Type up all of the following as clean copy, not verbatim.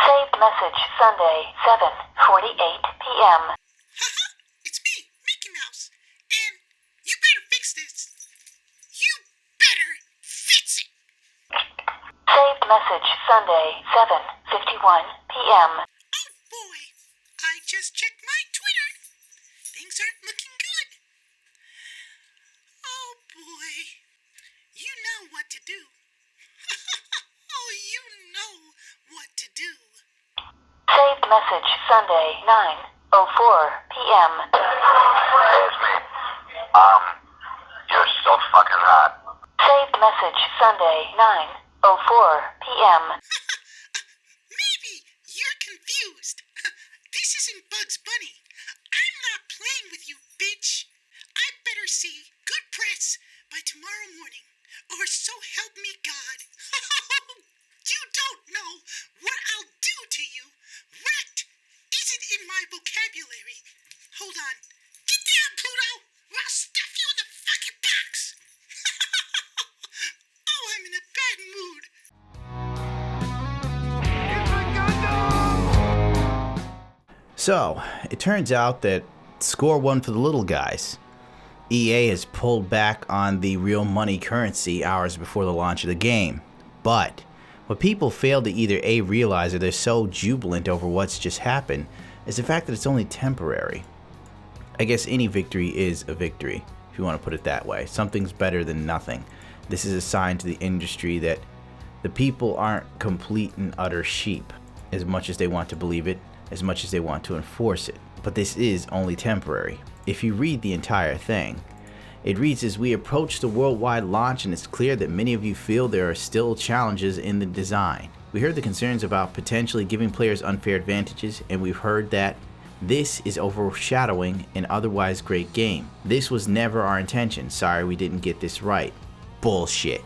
Saved message Sunday, 7:48 p.m. Haha, it's me, Mickey Mouse. And you better fix this. You better fix it. Saved message Sunday, 7:51 p.m. Oh boy, I just checked my Twitter. Things aren't looking good. Oh boy, you know what to do. Oh, you know what to do. Saved message Sunday, 9:04 p.m. It's me. You're so fucking hot. Saved message Sunday, 9:04 p.m. Maybe you're confused. This isn't Bugs Bunny. I'm not playing with you, bitch. I better see good press by tomorrow morning, or so help me God. You don't know what I'll do to you. Wrecked isn't in my vocabulary. Hold on. Get down, Pluto, or I'll stuff you in the fucking box. Oh, I'm in a bad mood. So, it turns out that score one for the little guys. EA has pulled back on the real money currency hours before the launch of the game. But what people fail to either A, realize, or they're so jubilant over what's just happened, is the fact that it's only temporary. I guess any victory is a victory, if you want to put it that way. Something's better than nothing. This is a sign to the industry that the people aren't complete and utter sheep, as much as they want to believe it, as much as they want to enforce it. But this is only temporary. If you read the entire thing, it reads, as we approach the worldwide launch and it's clear that many of you feel there are still challenges in the design. We heard the concerns about potentially giving players unfair advantages, and we've heard that this is overshadowing an otherwise great game. This was never our intention. Sorry we didn't get this right. Bullshit.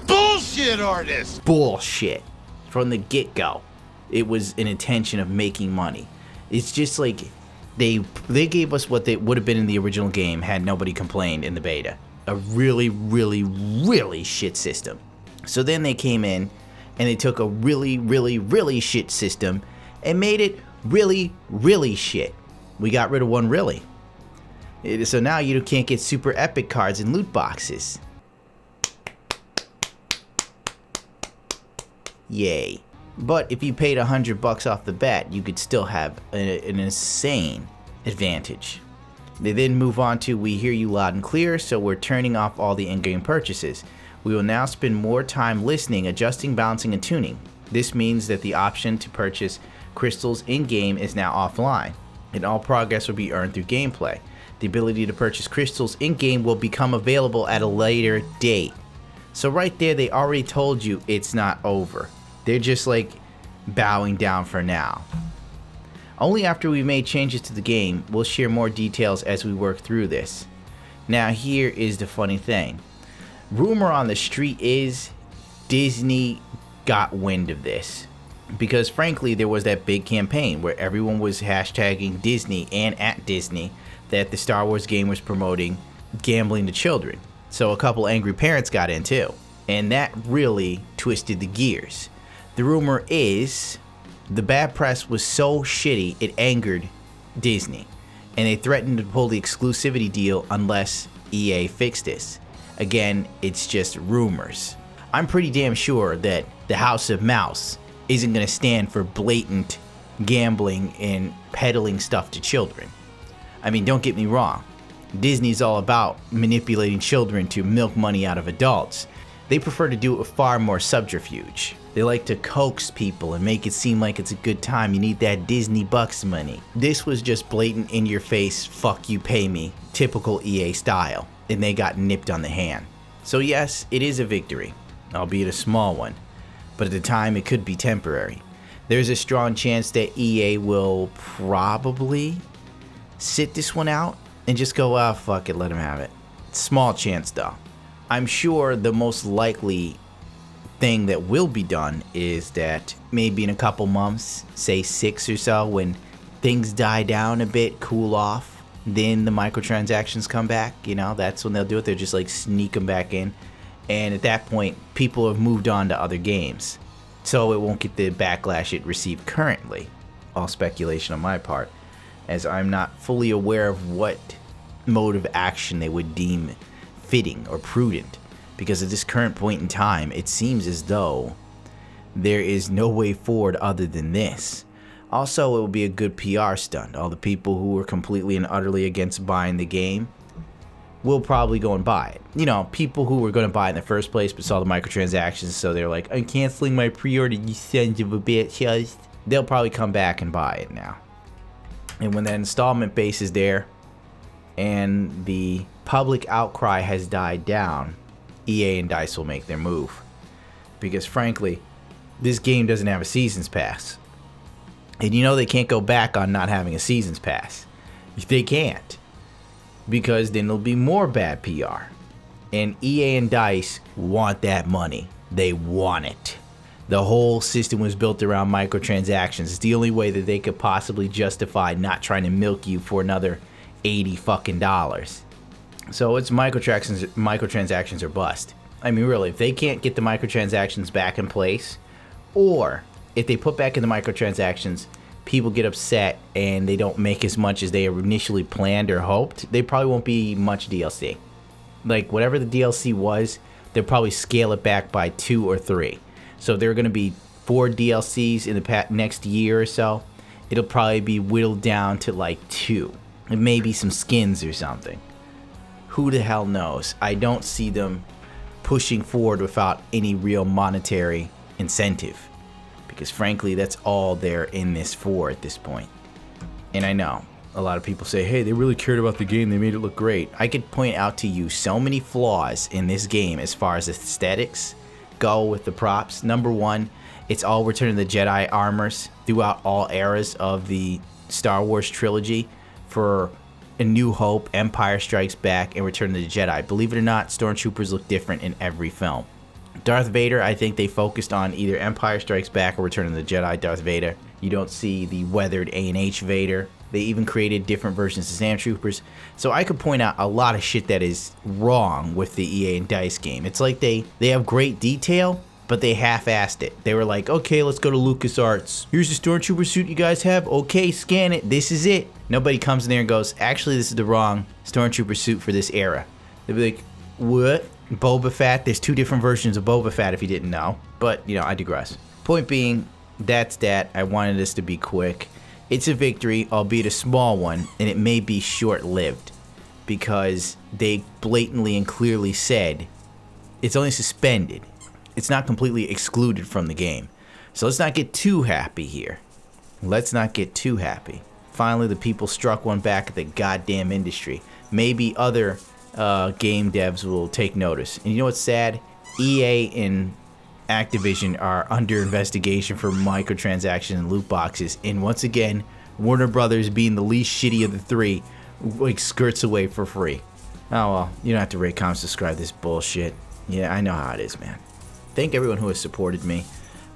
Bullshit, artist! Bullshit. From the get-go, it was an intention of making money. It's just like they gave us what they would have been in the original game had nobody complained in the beta. A really, really, really shit system. So then they came in and they took a really, really, really shit system and made it really, really shit. We got rid of one really. So now you can't get super epic cards and loot boxes. Yay. But if you paid $100 off the bat, you could still have an insane advantage. They then move on to, we hear you loud and clear, so we're turning off all the in-game purchases. We will now spend more time listening, adjusting, balancing, and tuning. This means that the option to purchase crystals in-game is now offline, and all progress will be earned through gameplay. The ability to purchase crystals in-game will become available at a later date. So right there, they already told you it's not over. They're just like bowing down for now. Only after we've made changes to the game, we'll share more details as we work through this. Now here is the funny thing. Rumor on the street is Disney got wind of this. Because frankly, there was that big campaign where everyone was hashtagging Disney and at Disney that the Star Wars game was promoting gambling to children. So a couple angry parents got in too. And that really twisted the gears. The rumor is the bad press was so shitty it angered Disney, and they threatened to pull the exclusivity deal unless EA fixed this. Again, it's just rumors. I'm pretty damn sure that the House of Mouse isn't going to stand for blatant gambling and peddling stuff to children. I mean, don't get me wrong. Disney's all about manipulating children to milk money out of adults. They prefer to do it with far more subterfuge. They like to coax people and make it seem like it's a good time. You need that Disney bucks money. This was just blatant in your face, fuck you, pay me, typical EA style. And they got nipped on the hand. So yes, it is a victory, albeit a small one. But at the time, it could be temporary. There's a strong chance that EA will probably sit this one out and just go, ah, fuck it, let them have it. Small chance though. I'm sure the most likely thing that will be done is that maybe in a couple months, say 6 or so, when things die down a bit, cool off, then the microtransactions come back. You know, that's when they'll do it. They'll just like sneak them back in. And at that point, people have moved on to other games. so it won't get the backlash it received currently. All speculation on my part, as I'm not fully aware of what mode of action they would deem fitting or prudent, because at this current point in time, it seems as though there is no way forward other than this. Also, it will be a good PR stunt. All the people who were completely and utterly against buying the game will probably go and buy it. You know, people who were going to buy it in the first place but saw the microtransactions, so they're like, I'm canceling my pre-order, you sons of a bitch. They'll probably come back and buy it now. And when that installment base is there and the public outcry has died down, EA and DICE will make their move. Because frankly, this game doesn't have a seasons pass. And you know they can't go back on not having a seasons pass. They can't. Because then there'll be more bad PR. And EA and DICE want that money. They want it. The whole system was built around microtransactions. It's the only way that they could possibly justify not trying to milk you for another $80 fucking dollars. So it's microtransactions or bust. I mean, really, if they can't get the microtransactions back in place, or if they put back in the microtransactions, people get upset and they don't make as much as they initially planned or hoped, they probably won't be much DLC. Like, whatever the DLC was, they'll probably scale it back by 2 or 3. So if there are going to be 4 DLCs in the next year or so, it'll probably be whittled down to like 2. And maybe some skins or something. Who the hell knows? I don't see them pushing forward without any real monetary incentive. Because frankly, that's all they're in this for at this point. And I know a lot of people say, hey, they really cared about the game, they made it look great. I could point out to you so many flaws in this game as far as aesthetics go with the props. Number one, it's all Return of the Jedi armors throughout all eras of the Star Wars trilogy. For A New Hope, Empire Strikes Back, and Return of the Jedi. Believe it or not, Stormtroopers look different in every film. Darth Vader, I think they focused on either Empire Strikes Back or Return of the Jedi Darth Vader. You don't see the weathered A&H Vader. They even created different versions of Stormtroopers. So I could point out a lot of shit that is wrong with the EA and DICE game. It's like they have great detail, but they half-assed it. They were like, okay, let's go to LucasArts. Here's the Stormtrooper suit you guys have. Okay, scan it. This is it. Nobody comes in there and goes, actually, this is the wrong Stormtrooper suit for this era. They'd be like, what? Boba Fett? There's 2 different versions of Boba Fett if you didn't know. But, you know, I digress. Point being, that's that. I wanted this to be quick. It's a victory, albeit a small one, and it may be short-lived. Because they blatantly and clearly said it's only suspended. It's not completely excluded from the game. So let's not get too happy here. Let's not get too happy. Finally, the people struck one back at the goddamn industry. Maybe other game devs will take notice. And you know what's sad? EA and Activision are under investigation for microtransactions and loot boxes. And once again, Warner Brothers, being the least shitty of the 3, like skirts away for free. Oh well, you don't have to rate, comment, subscribe this bullshit. Yeah, I know how it is, man. Thank everyone who has supported me,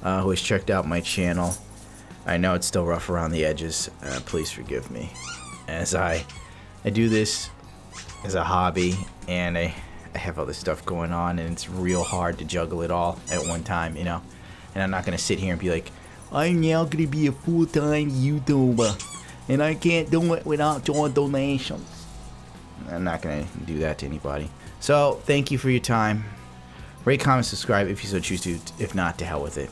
who has checked out my channel. I know it's still rough around the edges. Please forgive me, as I do this as a hobby, and I have other stuff going on, and it's real hard to juggle it all at one time, you know. And I'm not gonna sit here and be like, I'm now gonna be a full-time YouTuber, and I can't do it without your donations. I'm not gonna do that to anybody. So thank you for your time. Rate, comment, subscribe if you so choose to. If not, to hell with it.